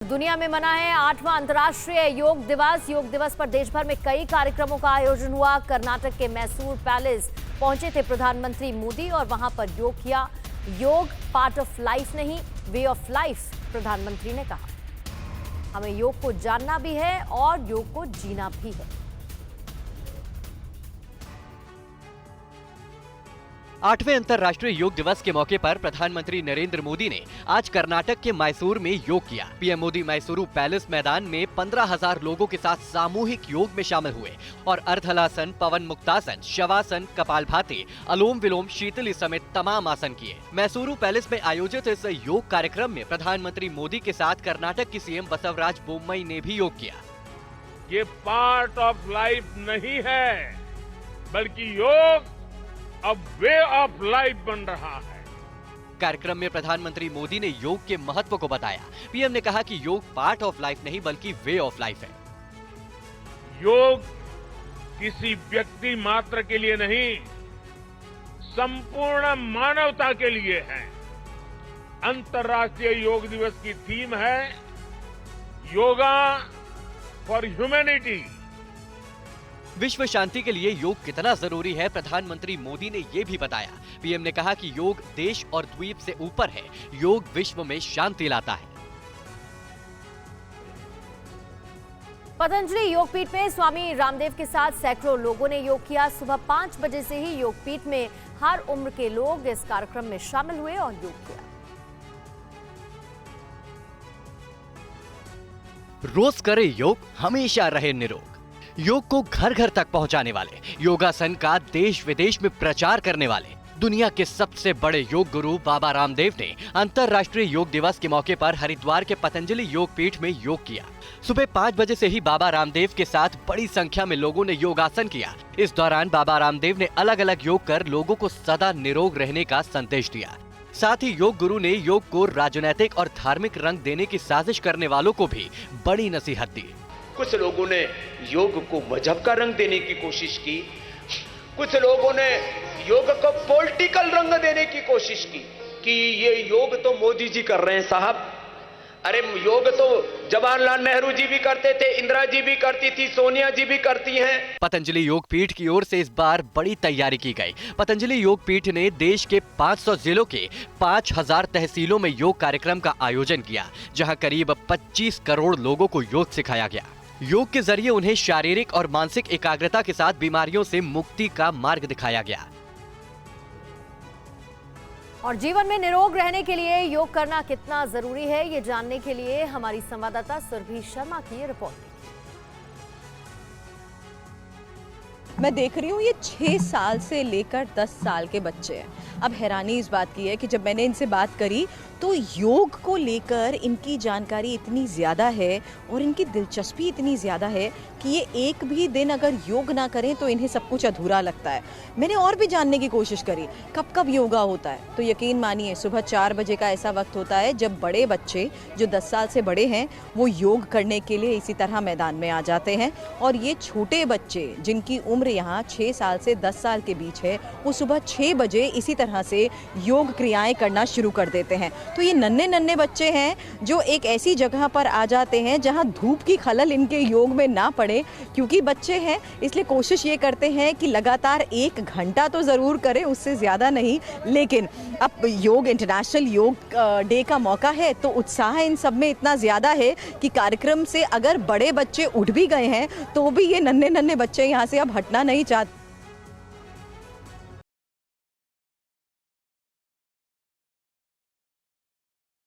दुनिया में मना है 8वां अंतर्राष्ट्रीय योग दिवस। योग दिवस पर देश भर में कई कार्यक्रमों का आयोजन हुआ। कर्नाटक के मैसूर पैलेस पहुंचे थे प्रधानमंत्री मोदी और वहां पर योग किया। योग पार्ट ऑफ लाइफ नहीं, वे ऑफ लाइफ, प्रधानमंत्री ने कहा। हमें योग को जानना भी है और योग को जीना भी है। 8वें अंतर्राष्ट्रीय योग दिवस के मौके पर प्रधानमंत्री नरेंद्र मोदी ने आज कर्नाटक के मैसूर में योग किया। पीएम मोदी मैसूरू पैलेस मैदान में 15,000 लोगों के साथ सामूहिक योग में शामिल हुए और अर्धलासन, पवन मुक्तासन, शवासन, कपालभाति, अलोम विलोम, शीतली समेत तमाम आसन किए। मैसूरू पैलेस में आयोजित इस योग कार्यक्रम में प्रधानमंत्री मोदी के साथ कर्नाटक की सीएम बसवराज बोम्मई ने भी योग किया। ये पार्ट ऑफ लाइफ नहीं है, बल्कि योग अब वे ऑफ लाइफ बन रहा है। कार्यक्रम में प्रधानमंत्री मोदी ने योग के महत्व को बताया। पीएम ने कहा कि योग पार्ट ऑफ लाइफ नहीं बल्कि वे ऑफ लाइफ है। योग किसी व्यक्ति मात्र के लिए नहीं, संपूर्ण मानवता के लिए है। अंतर्राष्ट्रीय योग दिवस की थीम है योगा फॉर ह्यूमैनिटी। विश्व शांति के लिए योग कितना जरूरी है, प्रधानमंत्री मोदी ने ये भी बताया। पीएम ने कहा कि योग देश और द्वीप से ऊपर है, योग विश्व में शांति लाता है। पतंजलि योगपीठ में स्वामी रामदेव के साथ सैकड़ों लोगों ने योग किया। सुबह 5 बजे से ही योगपीठ में हर उम्र के लोग इस कार्यक्रम में शामिल हुए और योग किया। रोज करे योग, हमेशा रहे निरोग। योग को घर घर तक पहुंचाने वाले, योगासन का देश विदेश में प्रचार करने वाले दुनिया के सबसे बड़े योग गुरु बाबा रामदेव ने अंतर्राष्ट्रीय योग दिवस के मौके पर हरिद्वार के पतंजलि योग पीठ में योग किया। सुबह 5 बजे से ही बाबा रामदेव के साथ बड़ी संख्या में लोगों ने योगासन किया। इस दौरान बाबा रामदेव ने अलग अलग योग कर लोगों को सदा निरोग रहने का संदेश दिया। साथ ही योग गुरु ने योग को राजनैतिक और धार्मिक रंग देने की साजिश करने वालों को भी बड़ी नसीहत दी। कुछ लोगों ने योग को मजहब का रंग देने की कोशिश की, कुछ लोगों ने योग को पॉलिटिकल रंग देने की कोशिश की कि ये योग तो मोदी जी कर रहे हैं साहब। अरे योग तो जवाहरलाल नेहरू जी भी करते थे, इंदिरा जी भी करती थी, सोनिया जी भी करती हैं। पतंजलि योग पीठ की ओर से इस बार बड़ी तैयारी की गई। पतंजलि योग पीठ ने देश के 500 जिलों के 5000 तहसीलों में योग कार्यक्रम का आयोजन किया, जहां करीब 25 करोड़ लोगों को योग सिखाया गया। योग के जरिए उन्हें शारीरिक और मानसिक एकाग्रता के साथ बीमारियों से मुक्ति का मार्ग दिखाया गया। और जीवन में निरोग रहने के लिए योग करना कितना जरूरी है, ये जानने के लिए हमारी संवाददाता सुरभि शर्मा की रिपोर्ट। मैं देख रही हूँ ये 6 साल से लेकर 10 साल के बच्चे हैं। अब हैरानी इस बात की है कि जब मैंने इनसे बात करी तो योग को लेकर इनकी जानकारी इतनी ज़्यादा है और इनकी दिलचस्पी इतनी ज़्यादा है कि ये एक भी दिन अगर योग ना करें तो इन्हें सब कुछ अधूरा लगता है। मैंने और भी जानने की कोशिश करी कब कब योगा होता है, तो यकीन मानिए सुबह 4 बजे का ऐसा वक्त होता है जब बड़े बच्चे जो 10 साल से बड़े हैं वो योग करने के लिए इसी तरह मैदान में आ जाते हैं। और ये छोटे बच्चे जिनकी उम्र यहाँ 6 साल से 10 साल के बीच है, वो सुबह 6 बजे इसी तरह से योग क्रियाएं करना शुरू कर देते हैं। तो ये नन्हे नन्हे बच्चे हैं जो एक ऐसी जगह पर आ जाते हैं जहां धूप की खलल इनके योग में ना पड़े। क्योंकि बच्चे हैं इसलिए कोशिश ये करते हैं कि लगातार 1 घंटा तो ज़रूर करें, उससे ज़्यादा नहीं। लेकिन अब योग इंटरनेशनल योग डे का मौका है तो उत्साह इन सब में इतना ज़्यादा है कि कार्यक्रम से अगर बड़े बच्चे उठ भी गए हैं तो भी ये नन्हे नन्हे बच्चे यहाँ से अब हटना नहीं